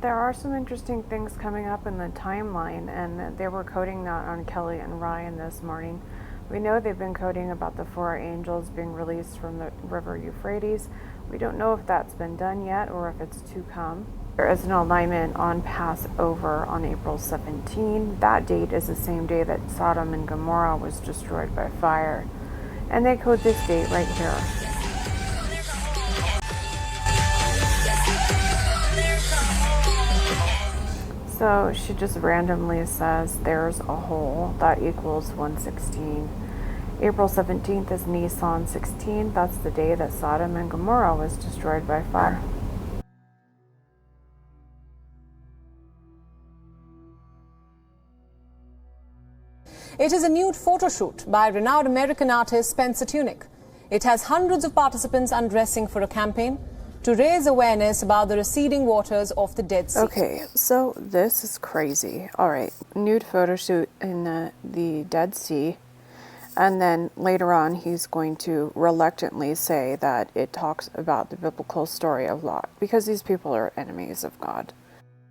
There are some interesting things coming up in the timeline, and they were coding that on Kelly and Ryan this morning. We know they've been coding about the 4 angels being released from the river Euphrates. We don't know if that's been done yet or if it's to come. There is an alignment on Passover on April 17. That date is the same day that Sodom and Gomorrah was destroyed by fire. And they code this date right here. So she just randomly says there's a hole that equals 116. April 17th is Nisan 16. That's the day that Sodom and Gomorrah was destroyed by fire. It is a nude photo shoot by renowned American artist Spencer Tunick. It has hundreds of participants undressing for a campaign to raise awareness about the receding waters of the Dead Sea. Okay, so this is crazy. All right, nude photo shoot in the Dead Sea. And then later on, he's going to reluctantly say that it talks about the biblical story of Lot, because these people are enemies of God.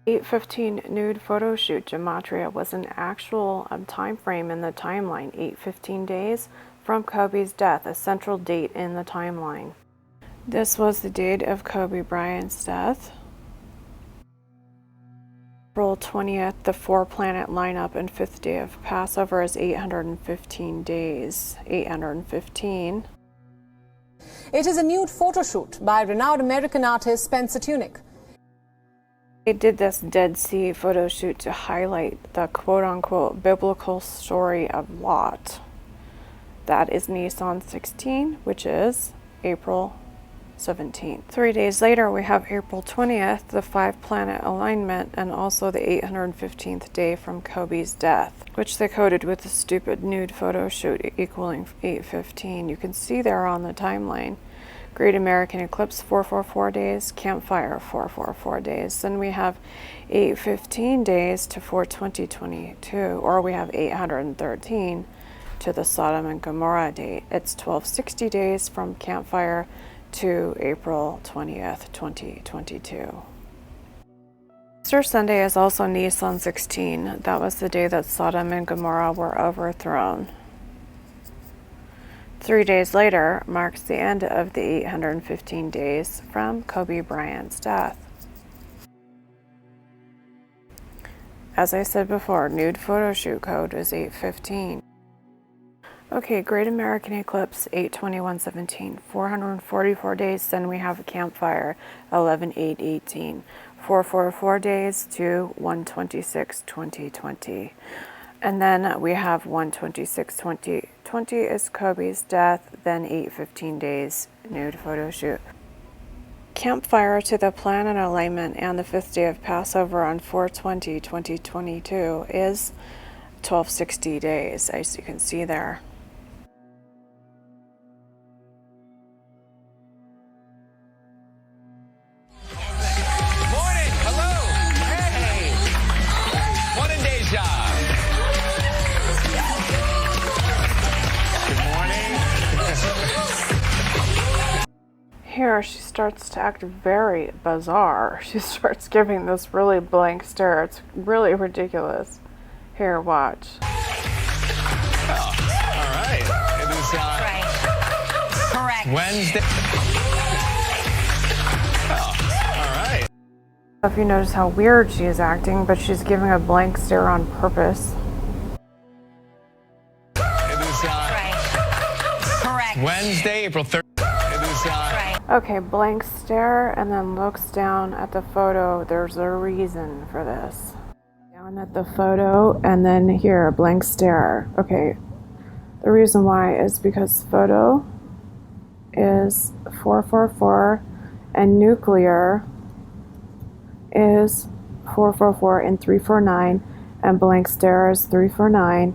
8:15 nude photo shoot gematria was an actual time frame in the timeline. 8:15 days from Kobe's death, a central date in the timeline. This was the date of Kobe Bryant's death. April 20th, the 4-planet lineup and 5th day of Passover is 815 days. 815. It is a nude photo shoot by renowned American artist Spencer Tunick. They did this Dead Sea photo shoot to highlight the quote-unquote biblical story of Lot. That is Nisan 16, which is April 17th. 3 days later, we have April 20th, the 5-planet alignment, and also the 815th day from Kobe's death, which they coded with a stupid nude photo shoot equaling 815. You can see there on the timeline. Great American Eclipse, 444 days. Campfire, 444 days. Then we have 815 days to 42022, or we have 813 to the Sodom and Gomorrah date. It's 1260 days from Campfire to April 20th, 2022. Easter Sunday is also Nisan 16. That was the day that Sodom and Gomorrah were overthrown. 3 days later marks the end of the 815 days from Kobe Bryant's death. As I said before, nude photo shoot code is 815. Okay, Great American Eclipse, 8/21/17, 444 days. Then we have a Campfire, 11/8/18, 444 days to 1/26/2020. And then we have 1/26/2020 is Kobe's death, then 815 days, nude photo shoot. Campfire to the planet alignment and the 5th day of Passover on 4/20/2022 is 1260 days, as you can see there. Here she starts to act very bizarre. She starts giving this really blank stare. It's really ridiculous. Here, watch. Oh, all right. It is right. Correct. Wednesday. Oh, all right. If you notice how weird she is acting, but she's giving a blank stare on purpose. It is right. Correct. Wednesday, April 3rd. It is right. Okay, blank stare, and then looks down at the photo. There's a reason for this. Down at the photo, and then here, blank stare. Okay, the reason why is because photo is 444, and nuclear is 444 and 349, and blank stare is 349.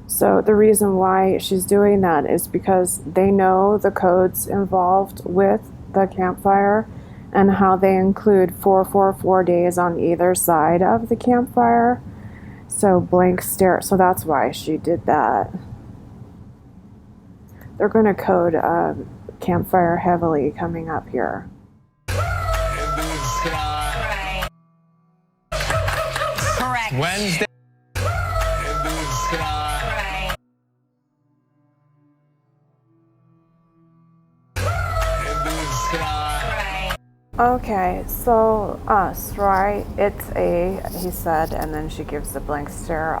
So the reason why she's doing that is because they know the codes involved with the Campfire and how they include 444 days on either side of the Campfire. So blank stare. So that's why she did that. They're going to code Campfire heavily coming up here. Correct. Wednesday. It is, Right. it is, Right. Okay, so Sry, it's a, he said, and then she gives the blank stare.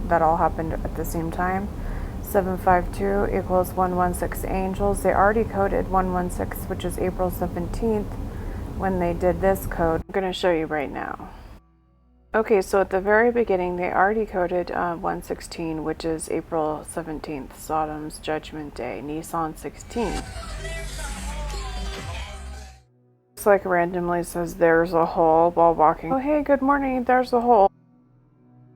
That all happened at the same time. 752 equals 116 angels. They already coded 116, which is April 17th, when they did this code. I'm going to show you right now. Okay, so at the very beginning, they already coded 116, which is April 17th, Sodom's Judgment Day, Nissan 16. It's like randomly says there's a hole while walking. Oh, hey, good morning, there's a hole.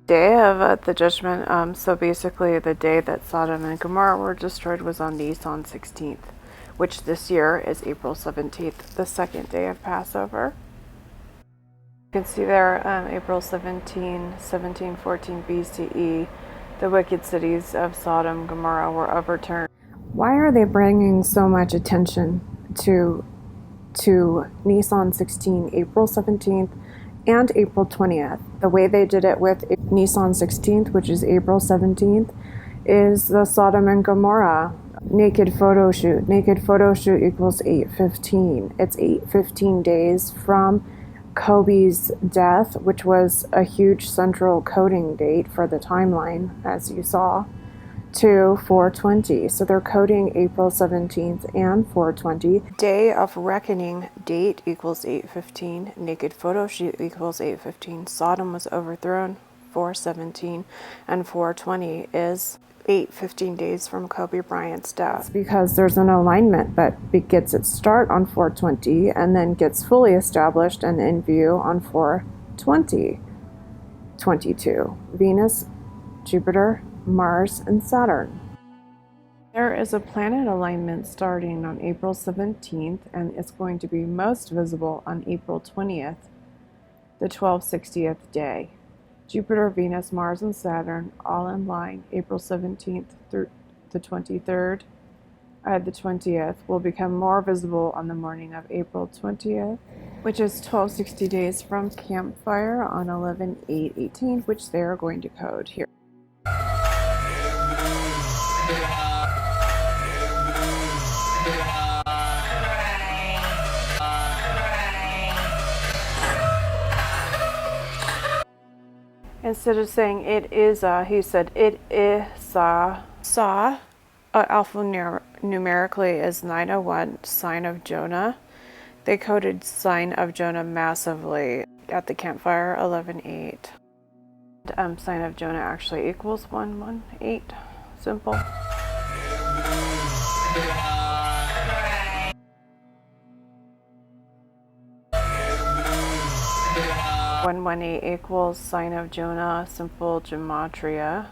Day of the judgment, so basically the day that Sodom and Gomorrah were destroyed was on Nissan 16th, which this year is April 17th, the second day of Passover. You can see there, April 1714 BCE, the wicked cities of Sodom and Gomorrah were overturned. Why are they bringing so much attention to Nissan 16, April 17th, and April 20th? The way they did it with Nissan 16th, which is April 17th, is the Sodom and Gomorrah naked photo shoot. Naked photo shoot equals 815. It's 815 days from Kobe's death, which was a huge central coding date for the timeline, as you saw, to 420. So they're coding April 17th and 420. Day of reckoning date equals 815. Naked photo shoot equals 815. Sodom was overthrown 417, and 420 is 8-15 days from Kobe Bryant's death. Because there's an alignment that gets its start on 420 and then gets fully established and in view on 420-22. Venus, Jupiter, Mars, and Saturn. There is a planet alignment starting on April 17th, and it's going to be most visible on April 20th, the 1260th day. Jupiter, Venus, Mars, and Saturn all in line April 17th through the 23rd. The 20th will become more visible on the morning of April 20th, which is 1260 days from Campfire on 11/8/18, which they are going to code here. Instead of saying it is he said it is saw. Numerically is 901, Sign of Jonah. They coded Sign of Jonah massively at the Campfire 11/8. Sign of Jonah actually equals 118. Simple. 118 equals Sign of Jonah, simple gematria.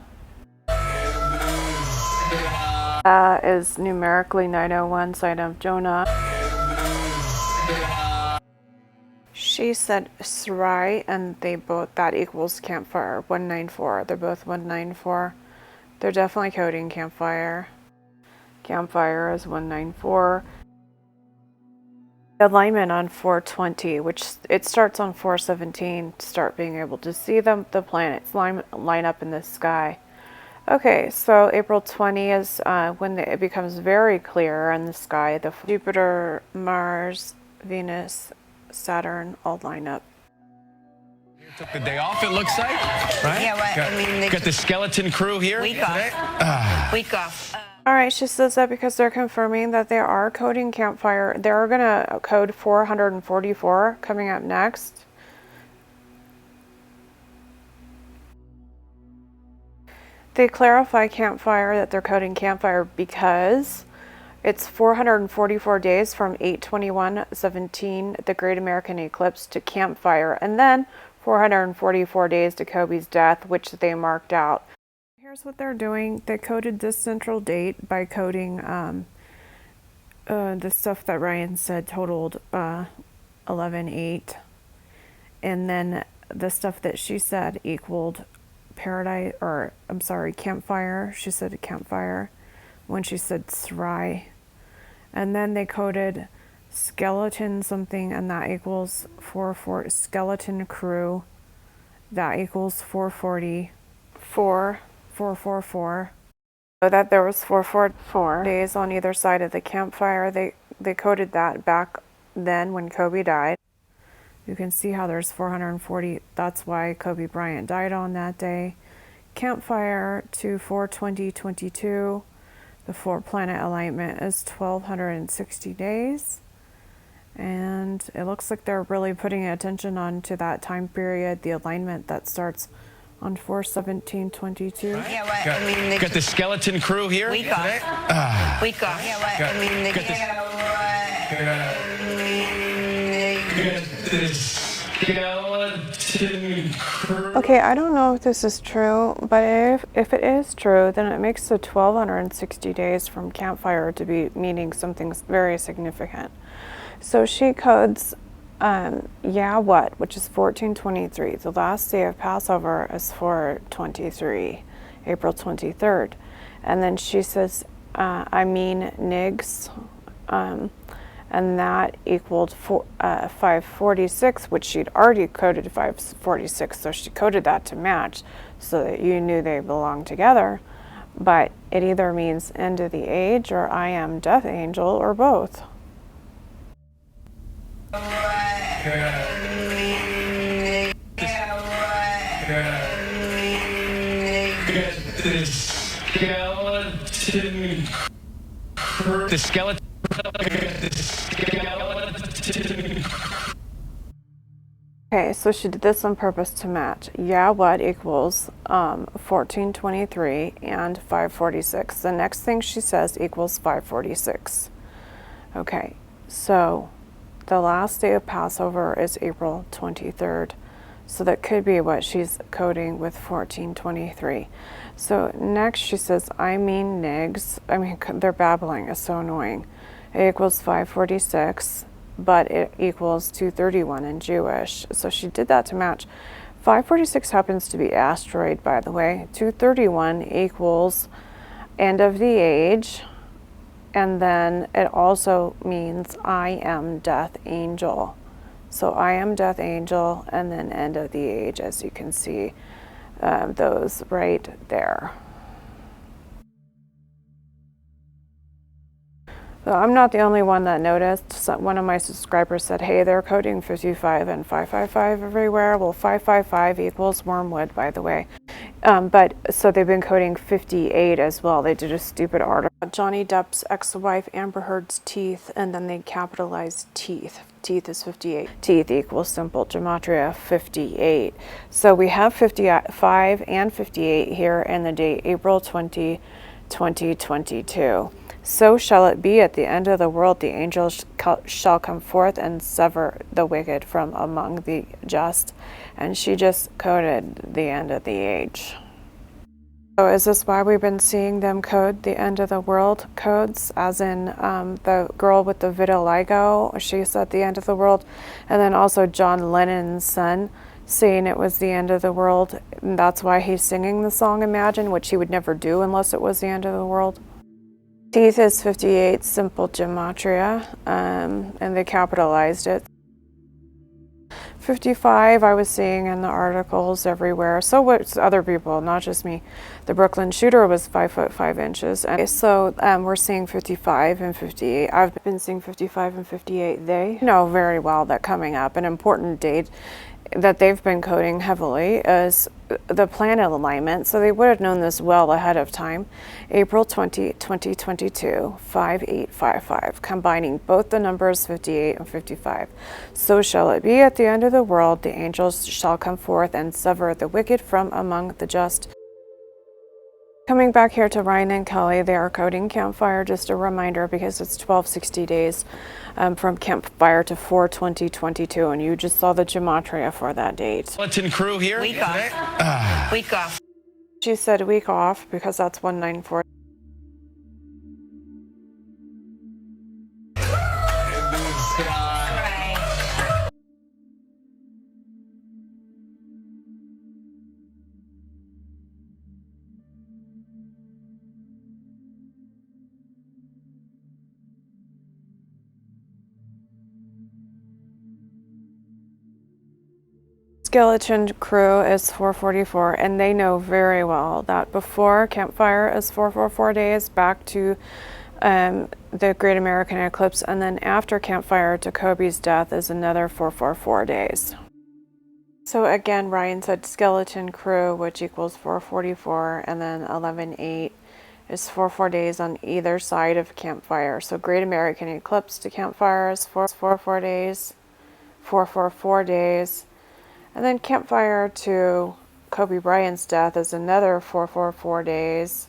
Is numerically 901, Sign of Jonah. She said Srai, and that equals Campfire, 194. They're both 194. They're definitely coding Campfire. Campfire is 194. Alignment on 420, which it starts on 417 to start being able to see the planets line up in the sky. Okay, so April 20 is when it becomes very clear in the sky. The Jupiter, Mars, Venus, Saturn all line up. took the day off, it looks like, right? Yeah, well, got the skeleton crew here week today. off. Week off. All right, she says that because they're confirming that they are coding Campfire. They're going to code 444 coming up next. They clarify Campfire that they're coding Campfire because it's 444 days from 8/21/17, the Great American Eclipse, to Campfire, and then 444 days to Kobe's death, which they marked out. Here's what they're doing. They coded this central date by coding the stuff that Ryan said totaled 11/8, and then the stuff that she said equaled Campfire. She said Campfire when she said Srai, and then they coded skeleton something, and that equals 44 skeleton crew, that equals 444, 444. So that there was 444 days on either side of the campfire. They coded that back then when Kobe died. You can see how there's 440. That's why Kobe Bryant died on that day. Campfire to 4/20/22. The 4-planet alignment is 1260 days. And it looks like they're really putting attention on to that time period, the alignment that starts on 4/17/22. Yeah, what? I mean, Got the skeleton crew here. week off. today. Week off. Yeah, what? I mean, Got the skeleton crew. Okay, I don't know if this is true, but if it is true, then it makes the 1260 days from Campfire to be meaning something very significant. So she codes, yeah, what, which is 1423. The last day of Passover is 4/23, April 23rd. And then she says, I mean nigs, and that equaled 546, which she'd already coded 546, so she coded that to match so that you knew they belonged together. But it either means end of the age or I am death angel or both. The skeleton. Okay, so she did this on purpose to match. Yeah, what equals 1423 and 546. The next thing she says equals 546. Okay, so the last day of Passover is April 23rd. So that could be what she's coding with 1423. So next she says, I mean nigs. I mean, they're babbling. It's so annoying. It equals 546, but it equals 231 in Jewish. So she did that to match. 546 happens to be asteroid, by the way. 231 equals end of the age. And then it also means I am death angel. So I am death angel and then end of the age, as you can see those right there. So I'm not the only one that noticed. One of my subscribers said, hey, they're coding 55 and 555 everywhere. Well, 555 equals wormwood, by the way. But so they've been coding 58 as well. They did a stupid article. Johnny Depp's ex-wife Amber Heard's teeth, and then they capitalized teeth. Teeth is 58. Teeth equals simple gematria 58. So we have 55 and 58 here in the date April 20, 2022. So shall it be at the end of the world, the angels shall come forth and sever the wicked from among the just. And she just coded the end of the age. So is this why we've been seeing them code the end of the world codes, as in the girl with the vitiligo, she said the end of the world, and then also John Lennon's son saying it was the end of the world, and that's why he's singing the song Imagine, which he would never do unless it was the end of the world. Teeth is 58, simple gematria, and they capitalized it. 55 I was seeing in the articles everywhere. So what's other people, not just me. The Brooklyn shooter was 5 foot 5 inches. And so we're seeing 55 and 58. I've been seeing 55 and 58. They know very well that coming up, an important date that they've been coding heavily is the planet alignment, so they would have known this well ahead of time. April 20, 2022, 5855, combining both the numbers 58 and 55. So shall it be at the end of the world, the angels shall come forth and sever the wicked from among the just. Coming back here to Ryan and Kelly, they are coding Campfire, just a reminder, because it's 1260 days from Campfire to 4/20/22, and you just saw the gematria for that date. Skeleton crew here. Week off. Week off. She said week off because that's 194. Right. Skeleton Crew is 444, and they know very well that before Campfire is 444 days back to the Great American Eclipse, and then after Campfire to Kobe's death is another 444 days. So again, Ryan said Skeleton Crew, which equals 444, and then 11/8 is 44 days on either side of Campfire. So Great American Eclipse to Campfire is 444 days, 444 days. And then Campfire to Kobe Bryant's death is another 444 days.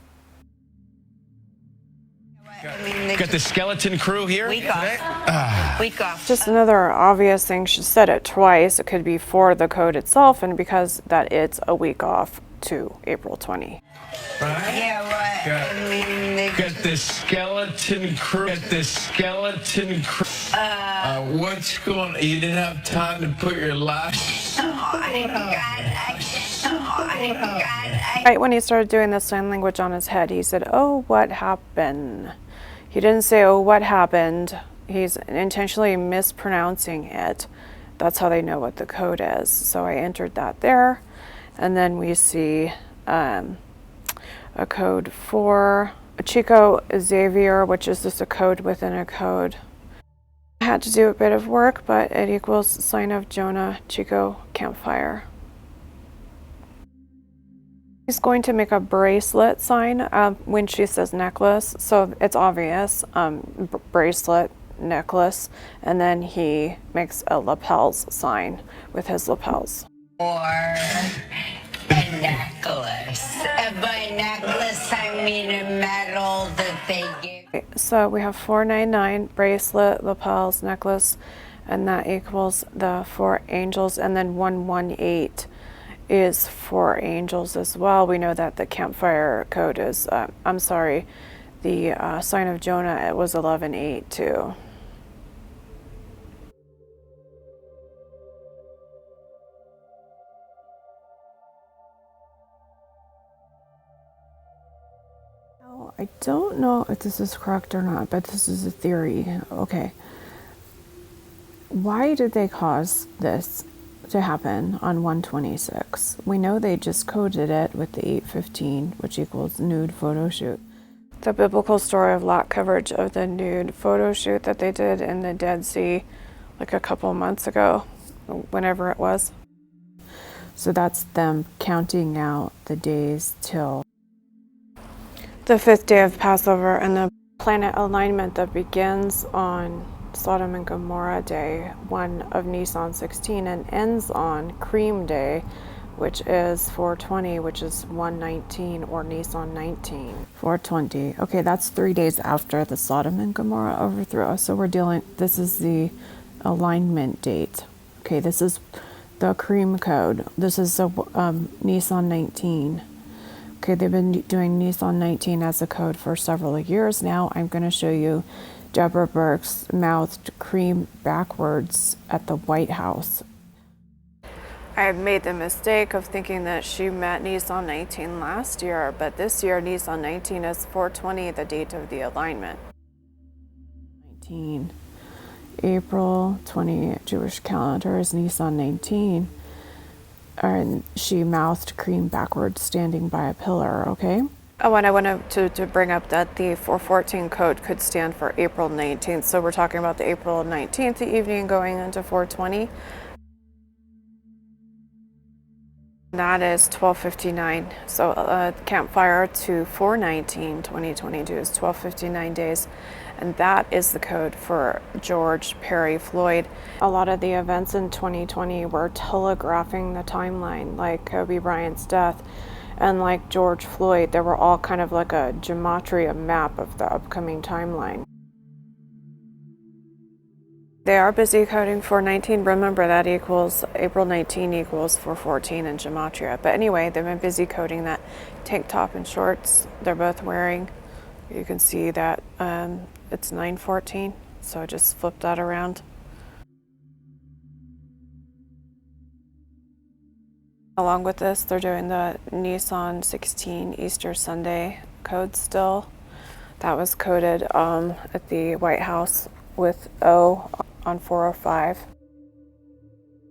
Got the Skeleton Crew here. Week off. Week off. Just another obvious thing, she said it twice. It could be for the code itself, and because that it's a week off to April 20. Yeah, what? I mean, they Got the Skeleton Crew. Got the Skeleton Crew. What's going on? You didn't have time to put your last. Right when he started doing the sign language on his head, he said, "Oh, what happened?" He didn't say, "Oh, what happened?" He's intentionally mispronouncing it. That's how they know what the code is. So I entered that there. And then we see a code for Chico Xavier, which is just a code within a code. I had to do a bit of work, but it equals Sign of Jonah, Chico, Campfire. She's going to make a bracelet sign when she says necklace, so it's obvious, bracelet, necklace, and then he makes a lapels sign with his lapels. Or a necklace. By necklace, I mean a medal that they give. So we have 499, bracelet, lapels, necklace, and that equals the 4 angels, and then 118 is 4 angels as well. We know that the Campfire code is, the Sign of Jonah, it was 11/8 too. I don't know if this is correct or not, but this is a theory. Okay. Why did they cause this to happen on 126? We know they just coded it with the 815, which equals nude photo shoot. The biblical story of lot coverage of the nude photo shoot that they did in the Dead Sea like a couple months ago, whenever it was. So that's them counting out the days till the 5th day of Passover and the planet alignment that begins on Sodom and Gomorrah Day 1 of Nisan 16 and ends on Cream Day, which is 420, which is 119 or Nisan 19. 420. Okay, that's 3 days after the Sodom and Gomorrah overthrow. So this is the alignment date. Okay, this is the Cream code. This is Nisan 19. Okay, they've been doing Nisan 19 as a code for several years now. I'm going to show you Deborah Birx mouthed cream backwards at the White House. I made the mistake of thinking that she met Nisan 19 last year, but this year Nisan 19 is 420, the date of the alignment. 19. April 20 Jewish calendar is Nisan 19. And she mouthed cream backwards standing by a pillar, okay? Oh, and I wanted to bring up that the 414 code could stand for April 19th. So we're talking about the April 19th, the evening going into 420. That is 1259. So Campfire to 419, 2022 is 1259 days. And that is the code for George Perry Floyd. A lot of the events in 2020 were telegraphing the timeline, like Kobe Bryant's death and like George Floyd. They were all kind of like a gematria map of the upcoming timeline. They are busy coding 419. Remember that equals April 19 equals 414 in gematria. But anyway, they've been busy coding that tank top and shorts they're both wearing. You can see that it's 914, so just flip that around. Along with this, they're doing the Nisan 16 Easter Sunday code still. That was coded at the White House with O on 405.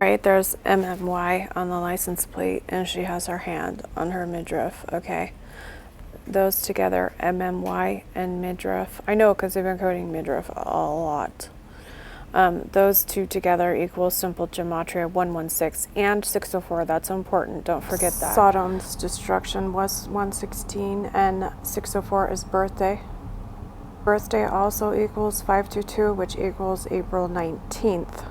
Right, there's MMY on the license plate, and she has her hand on her midriff, okay? Those together, MMY and midriff. I know because they've been coding midriff a lot. Those two together equals simple gematria 116 and 604. That's important. Don't forget that. Sodom's destruction was 116 and 604 is birthday. Birthday also equals 522, which equals April 19th.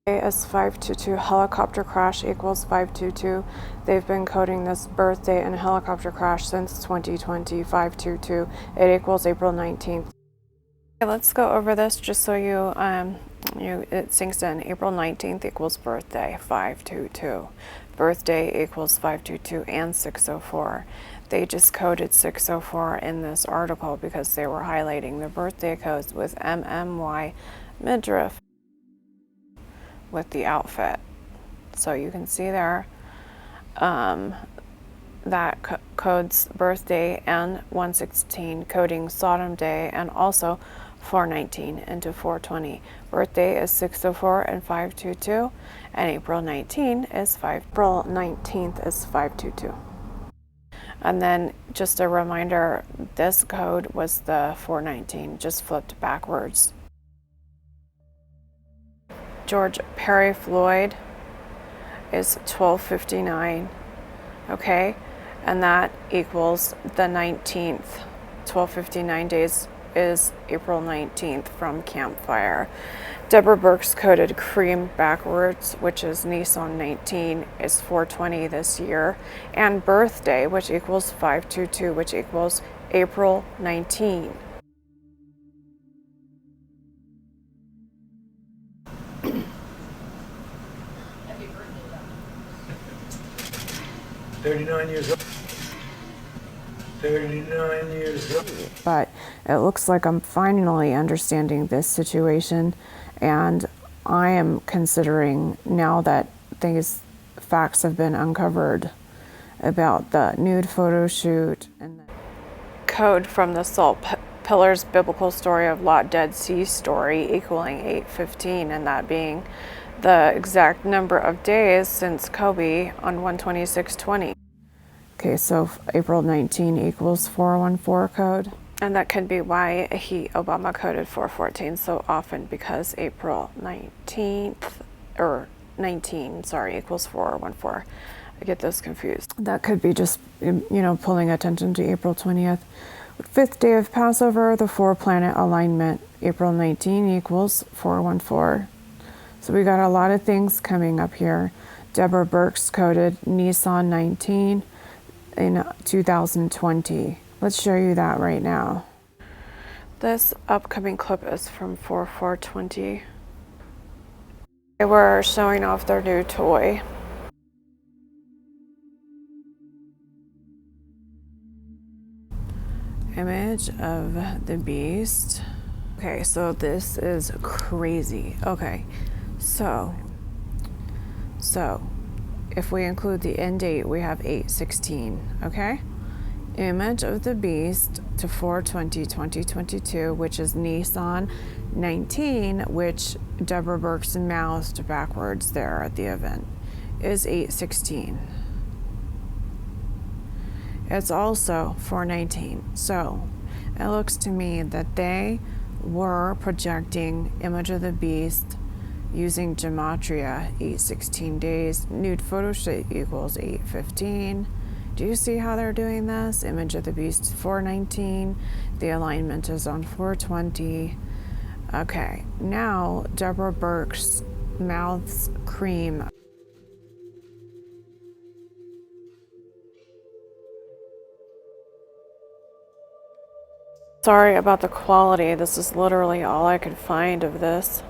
Is 522. Helicopter crash equals 522. They've been coding this birthday and helicopter crash since 2020. 522. It equals April 19th. Okay, let's go over this just so it sinks in. April 19th equals birthday, 522. Birthday equals 522 and 604. They just coded 604 in this article because they were highlighting the birthday codes with MMY midriff with the outfit. So you can see there that codes birthday and 116, coding Sodom Day and also 419 into 420. Birthday is 604 and 522, and April 19th is 522. And then just a reminder, this code was the 419, just flipped backwards. George Perry Floyd is 1259, okay? And that equals the 19th. 1259 days is April 19th from Campfire. Deborah Birx coded cream backwards, which is Nissan 19, is 420 this year. And birthday, which equals 522, which equals April 19. 39 years old. 39 years old. But it looks like I'm finally understanding this situation, and I am considering, now that these facts have been uncovered about the nude photo shoot and the code from the Salt Pillars biblical story of Lot Dead Sea story equaling 815, and that being the exact number of days since Kobe on 126:20. Okay, so April 19 equals 414 code. And that could be why Obama coded 414 so often, because April 19th, or 19, sorry, equals 414. I get those confused. That could be just, pulling attention to April 20th. Fifth day of Passover, the 4-planet alignment. April 19 equals 414. So we got a lot of things coming up here. Deborah Birx coded Nissan 19 in 2020. Let's show you that right now. This upcoming clip is from 4/4/20. They were showing off their new toy. Image of the beast. Okay, so this is crazy. Okay, so if we include the end date, we have 8/16, okay? Image of the beast to 4/20/2022, which is Nissan 19, which Deborah Birx mouthed backwards there at the event, is 8/16. It's also 4/19. So it looks to me that they were projecting image of the beast using gematria, 8/16 days. Nude photo shoot equals 8/15. Do you see how they're doing this? Image of the beast 4/19. The alignment is on 4/20. Okay, now Deborah Birx mouths cream. Sorry about the quality. This is literally all I could find of this.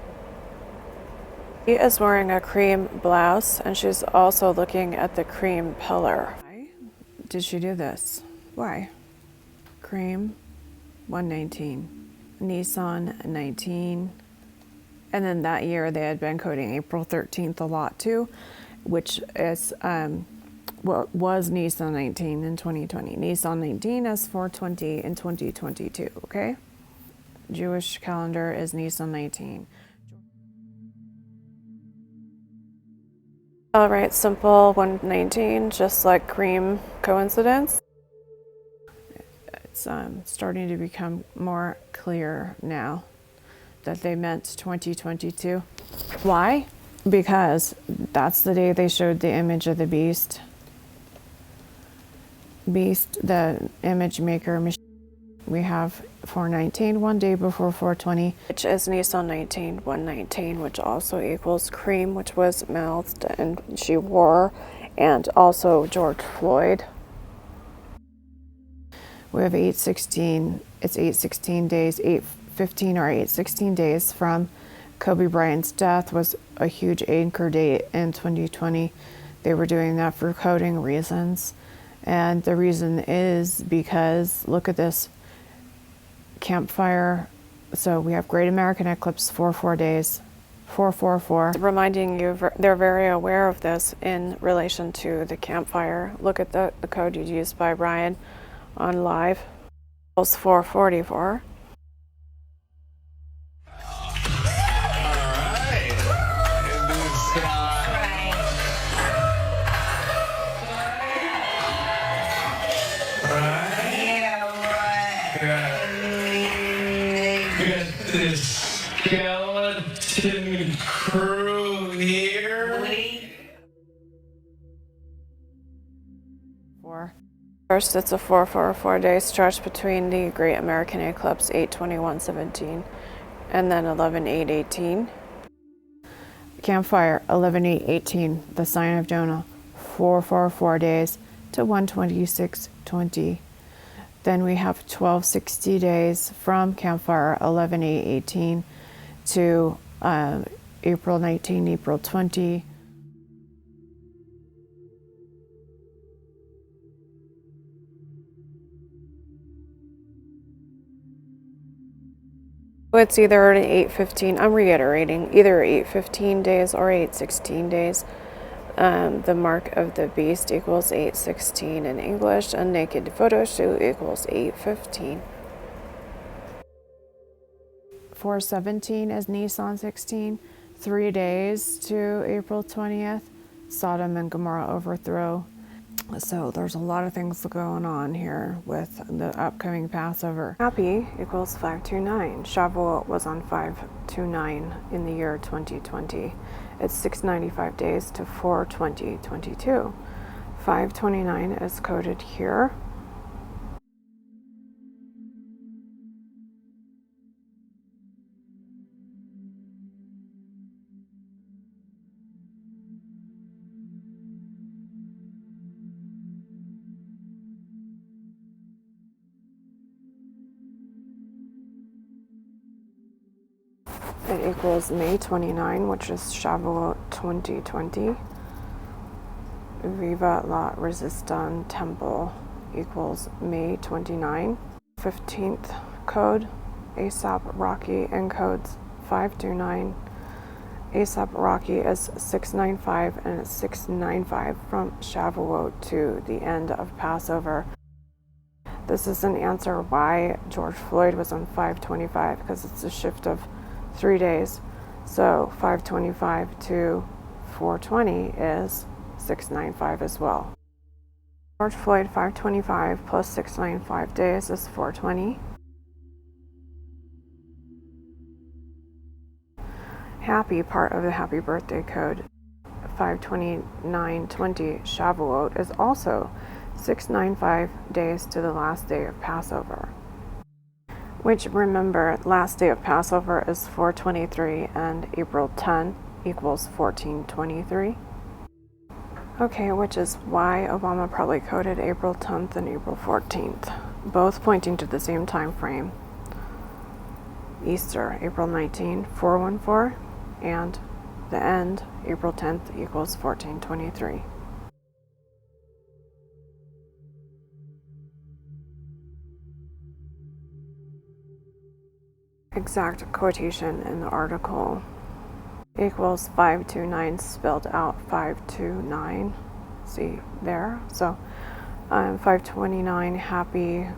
She is wearing a cream blouse, and she's also looking at the cream pillar. Why did she do this? Why? Cream 119, Nissan 19, and then that year they had been coding April 13th a lot too, which is what was Nissan 19 in 2020. Nissan 19 is 4/20 in 2022. Okay, Jewish calendar is Nissan 19. All right, simple 119, just like cream coincidence. It's starting to become more clear now that they meant 2022. Why? Because that's the day they showed the image of the beast. Beast, the image maker machine. We have 419, one day before 420, which is Nissan 19, 119, which also equals cream, which was mouthed and she wore, and also George Floyd. We have 816, it's 816 days, 815 or 816 days from Kobe Bryant's death was a huge anchor date in 2020. They were doing that for coding reasons. And the reason is because, look at this, Campfire. So we have Great American Eclipse, 4 days, 444. Reminding you, they're very aware of this in relation to the Campfire. Look at the code used by Bryant on live. It's 444. This skeleton crew here. First, it's a 444 days stretch between the Great American Eclipse 8/21/17 and then 11/8/18. Campfire 11/8/18, the sign of Jonah, 444 days to 126/20. Then we have 1260 days from Campfire 11/8/18 to April 19, April 20. It's either an 815, I'm reiterating, either 815 days or 816 days. The mark of the beast equals 816 in English, and naked photo shoot equals 815. 417 is Nissan 16, 3 days to April 20th, Sodom and Gomorrah overthrow. So there's a lot of things going on here with the upcoming Passover. Happy equals 529. Shavuot was on 529 in the year 2020. It's 695 days to 4/20/22. 529 is coded here. It equals May 29, which is Shavuot 2020. Viva la Resistance Temple equals May 29. 15th code, ASAP Rocky encodes 529. ASAP Rocky is 695, and it's 695 from Shavuot to the end of Passover. This is an answer why George Floyd was on 525, because it's a shift of 3 days. So 525 to 420 is 695 as well. George Floyd 525 plus 695 days is 420. Happy, part of the happy birthday code, 529/20 Shavuot is also 695 days to the last day of Passover. Which, remember, last day of Passover is 4/23, and April 10 equals 14/23. Okay, which is why Obama probably coded April 10th and April 14th, both pointing to the same time frame. Easter, April 19, 414, and the end, April 10th equals 14/23. Exact quotation in the article equals 529 spelled out 529. See there? So 529 happy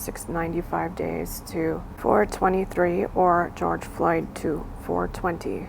695 days to 423, or George Floyd to 420.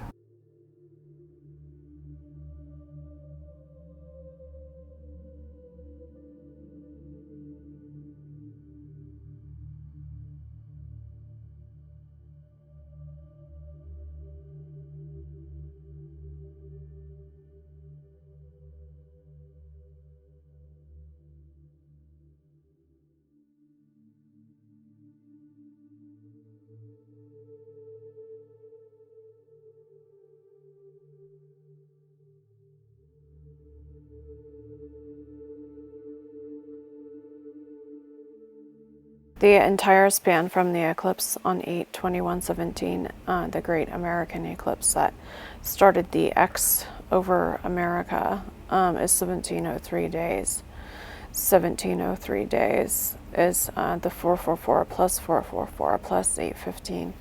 The entire span from the eclipse on 8/21/17, the Great American Eclipse that started the X over America, is 1703 days. 1703 days is the 444 plus 444 plus 815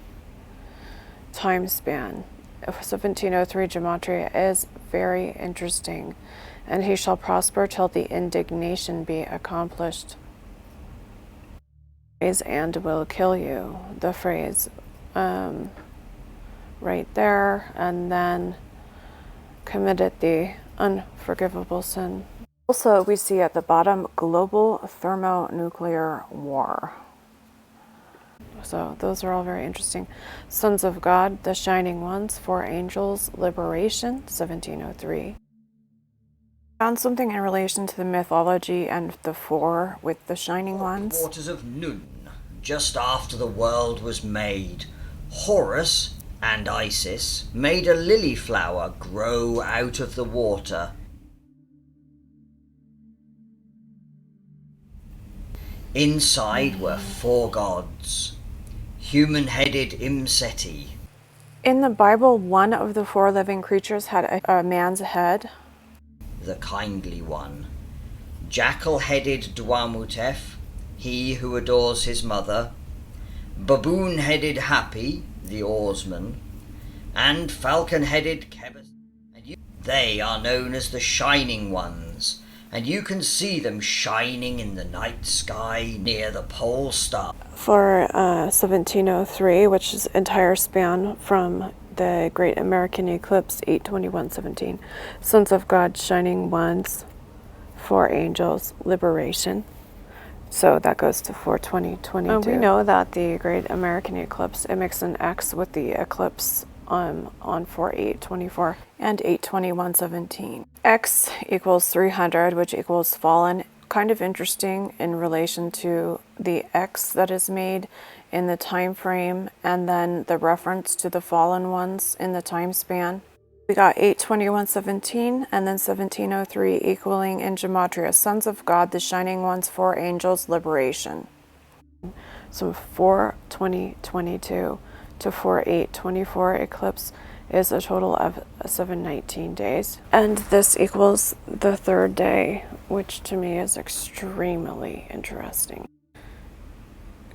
time span. 1703 gematria is very interesting. And he shall prosper till the indignation be accomplished. And will kill you. The phrase right there, and then committed the unforgivable sin. Also, we see at the bottom, global thermonuclear war. So those are all very interesting. Sons of God, the shining ones, 4 angels, liberation, 1703. Found something in relation to the mythology and the 4 with the shining ones. Quarters of noon, just after the world was made, Horus and Isis made a lily flower grow out of the water. Inside were 4 gods, human-headed Imseti. In the Bible, one of the 4 living creatures had a man's head. The kindly one, jackal-headed Dwamutef, he who adores his mother, baboon-headed Happy, the oarsman, and falcon-headed Kebus. They are known as the Shining Ones, and you can see them shining in the night sky near the pole star. For 1703, which is entire span from the Great American Eclipse, 8/21/17. Sons of God, shining ones, 4 angels, liberation. So that goes to 4/20/22. We know that the Great American Eclipse, it makes an X with the eclipse on 4/8/24 and 8/21/17. X equals 300, which equals fallen. Kind of interesting in relation to the X that is made in the time frame, and then the reference to the fallen ones in the time span. We got 8/21/17 and then 1703 equaling in gematria, sons of God, the shining ones, 4 angels, liberation. So 4/20/22 to 4/8/24 eclipse is a total of 719 days. And this equals the 3rd day, which to me is extremely interesting.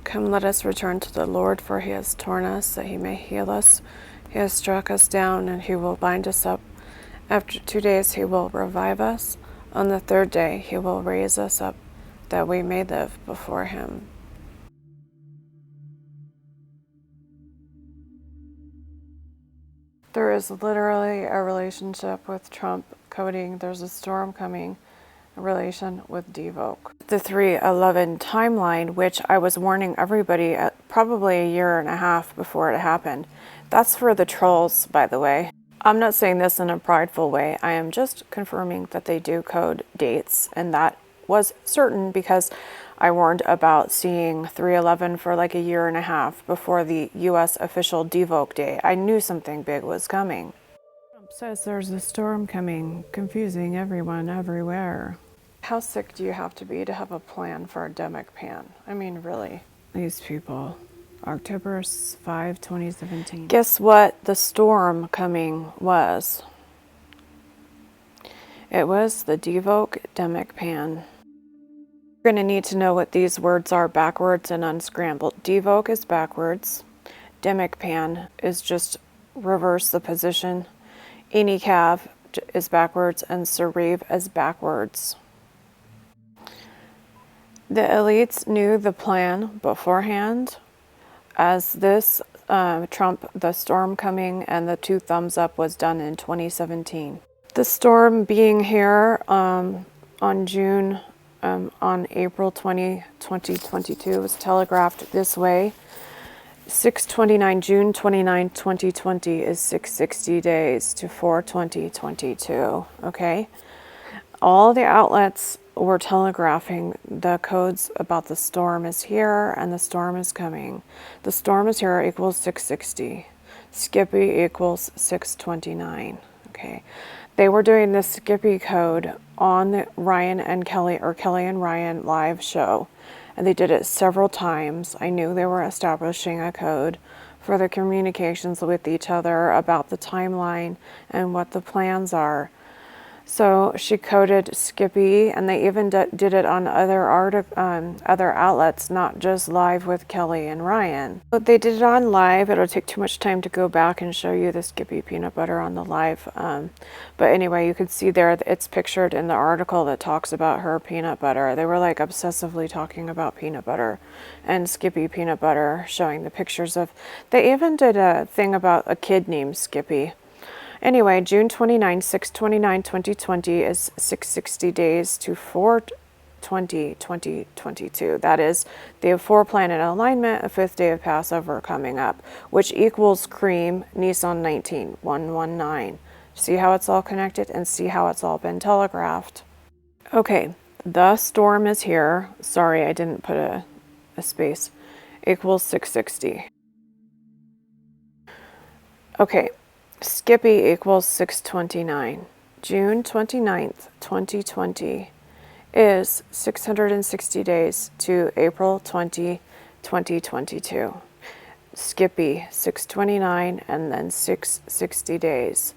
Come, let us return to the Lord, for he has torn us that he may heal us. He has struck us down, and he will bind us up. After 2 days he will revive us. On the 3rd day he will raise us up, that we may live before him. There is literally a relationship with Trump coding. There's a storm coming. A relation with Devoke. The 3/11 timeline, which I was warning everybody at probably a year and a half before it happened. That's for the trolls, by the way. I'm not saying this in a prideful way. I am just confirming that they do code dates, and that was certain because I warned about seeing 3/11 for like a year and a half before the US official Devoke day. I knew something big was coming. Trump says there's a storm coming, confusing everyone everywhere. How sick do you have to be to have a plan for a demic pan? I mean, really. These people. October 5, 2017. Guess what the storm coming was? It was the Devoke demic pan. You're going to need to know what these words are backwards and unscrambled. Devoke is backwards. Demic pan is just reverse the position. Enikav is backwards, and Sareve is backwards. The elites knew the plan beforehand, as this Trump, the storm coming and the 2 thumbs up was done in 2017. The storm being here on April 20, 2022 was telegraphed this way. June 29, 2020 is 660 days to 4/20/22, okay? All the outlets were telegraphing the codes about the storm is here and the storm is coming. The storm is here equals 660. Skippy equals 629, okay? They were doing the Skippy code on the Ryan and Kelly, or Kelly and Ryan live show, and they did it several times. I knew they were establishing a code for the communications with each other about the timeline and what the plans are. So she coded Skippy, and they even did it on other outlets, not just live with Kelly and Ryan. But they did it on live. It'll take too much time to go back and show you the Skippy peanut butter on the live. But anyway, you can see there it's pictured in the article that talks about her peanut butter. They were like obsessively talking about peanut butter and Skippy peanut butter, showing the pictures of. They even did a thing about a kid named Skippy. Anyway, June 29, 6/29/2020 is 660 days to 4/20/2022. That is the 4-planet alignment, a 5th day of Passover coming up, which equals Cream Nissan 19, 119. See how it's all connected and see how it's all been telegraphed. Okay, the storm is here. Sorry, I didn't put a space. Equals 660. Okay. Skippy equals 629. June 29th, 2020 is 660 days to April 20, 2022. Skippy 629 and then 660 days.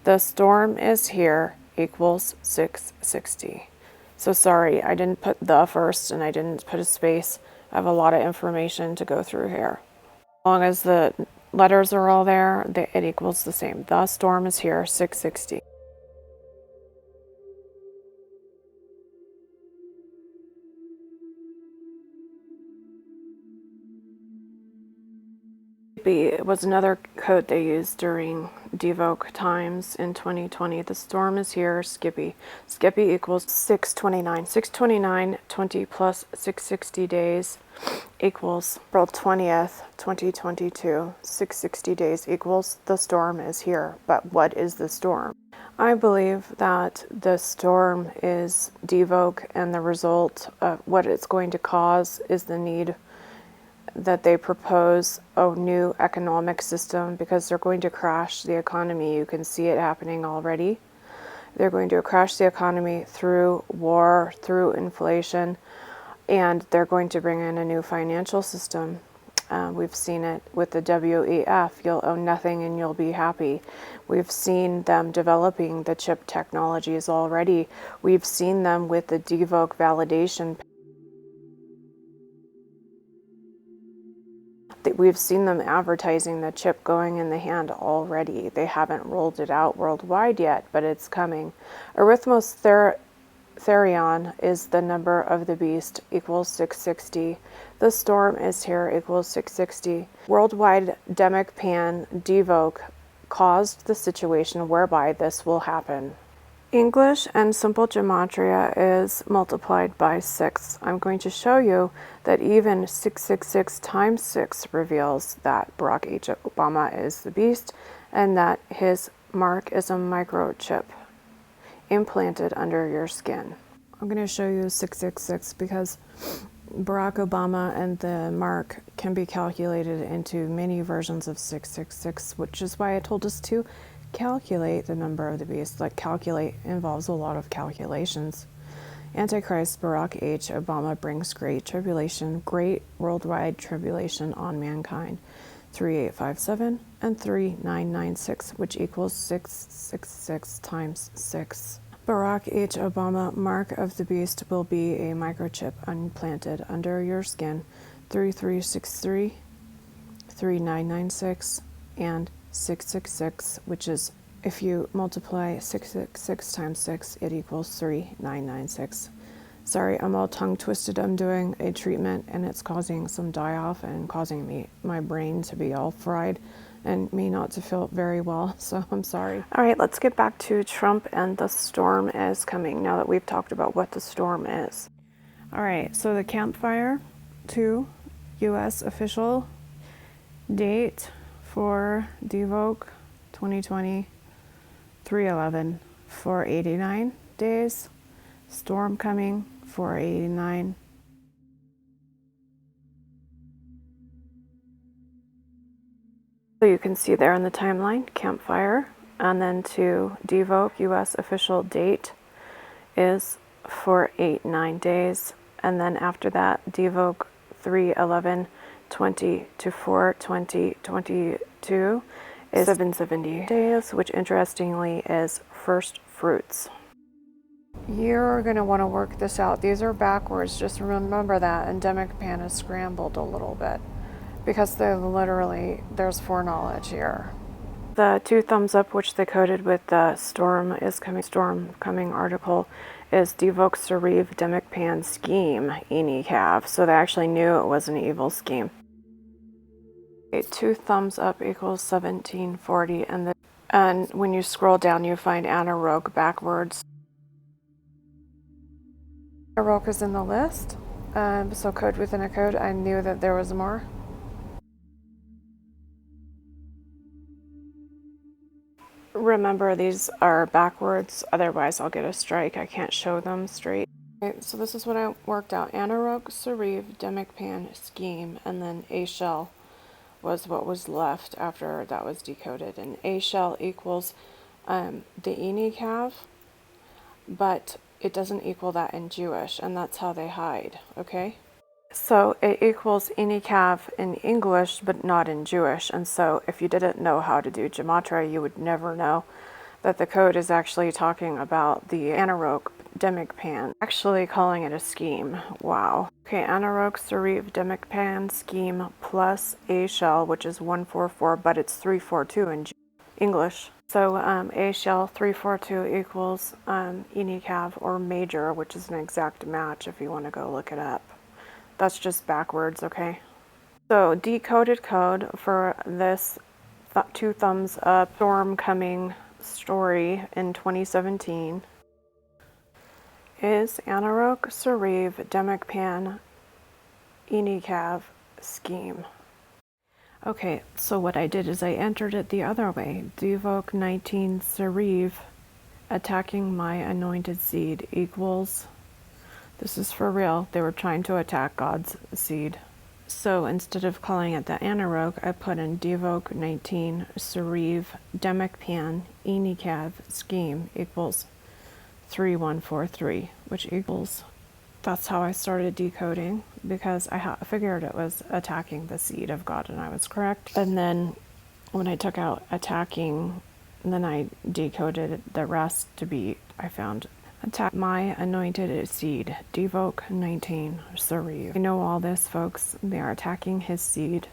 The storm is here equals 660. So sorry, I didn't put the first and I didn't put a space. I have a lot of information to go through here. As long as the letters are all there, it equals the same. The storm is here, 660. It was another code they used during Devoke times in 2020. The storm is here, Skippy. Skippy equals 629. 629, 20 plus 660 days equals April 20th, 2022. 660 days equals the storm is here. But what is the storm? I believe that the storm is Devoke, and the result of what it's going to cause is the need that they propose a new economic system, because they're going to crash the economy. You can see it happening already. They're going to crash the economy through war, through inflation, and they're going to bring in a new financial system. We've seen it with the WEF. You'll own nothing and you'll be happy. We've seen them developing the chip technologies already. We've seen them with the Devoke validation. We've seen them advertising the chip going in the hand already. They haven't rolled it out worldwide yet, but it's coming. Therion is the number of the beast, equals 660. The storm is here, equals 660. Worldwide demic pan Devoke caused the situation whereby this will happen. English and simple gematria is multiplied by 6. I'm going to show you that even 666 times 6 reveals that Barack H. Obama is the beast and that his mark is a microchip implanted under your skin. I'm going to show you 666 because Barack Obama and the mark can be calculated into many versions of 666, which is why I told us to calculate the number of the beast. Like, calculate involves a lot of calculations. Antichrist Barack H. Obama brings great tribulation, great worldwide tribulation on mankind. 3857 and 3996, which equals 666 times 6. Barack H. Obama, mark of the beast, will be a microchip implanted under your skin. 3363, 3996, and 666, which is, if you multiply 666 times 6, it equals 3996. Sorry, I'm all tongue twisted. I'm doing a treatment and it's causing some die off and causing my brain to be all fried and me not to feel very well, so I'm sorry. All right, let's get back to Trump and the storm is coming now that we've talked about what the storm is. All right, so the Campfire 2 U.S. official date for Devoke 2020 3/11 for 89 days. Storm coming for 89. So you can see there on the timeline, Campfire, and then to Devoke, U.S. official date is for 89 days. And then after that, Devoke 3/11/20 to 4/20/22 is 770 days, which interestingly is first fruits. You're going to want to work this out. These are backwards. Just remember that. Endemic pan is scrambled a little bit because there's foreknowledge here. The 2 thumbs up, which they coded with the storm coming article, is Devoke Sariv Demic Pan scheme, Cav. So they actually knew it was an evil scheme. Okay, 2 thumbs up equals 1740, and when you scroll down, you find Anarok backwards. Anarok is in the list, so code within a code. I knew that there was more. Remember, these are backwards, otherwise I'll get a strike. I can't show them straight. Okay, so this is what I worked out. Anarok Sariv Demic Pan scheme, and then A shell was what was left after that was decoded. And A shell equals the Cav, but it doesn't equal that in Jewish, and that's how they hide, okay? So it equals Cav in English, but not in Jewish. And so if you didn't know how to do gematria, you would never know that the code is actually talking about the Anarok Demic Pan, actually calling it a scheme. Wow. Okay, Anarok Sariv Demic Pan scheme plus A shell, which is 144, but it's 342 in English. So A shell 342 equals Cav or major, which is an exact match if you want to go look it up. That's just backwards, okay? So decoded code for this 2 thumbs up storm coming story in 2017 is Anarok Sariv Demic Pan Cav scheme. Okay, so what I did is I entered it the other way. Devoke 19 Sariv attacking my anointed seed equals, this is for real, they were trying to attack God's seed. So instead of calling it the Anarok, I put in Devoke 19 Sariv Demic Pan Cav scheme equals 3143, which equals, that's how I started decoding, because I figured it was attacking the seed of God, and I was correct. And then when I took out attacking, then I decoded the rest to be, I found attack my anointed seed, Devoke 19 Sariv. I know all this, folks. They are attacking his seed.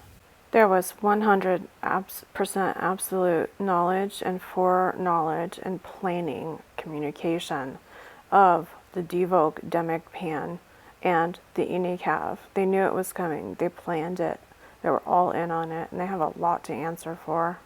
There was 100% absolute knowledge and foreknowledge and planning communication of the Devoke Demic Pan and the Cav. They knew it was coming. They planned it. They were all in on it, and they have a lot to answer for.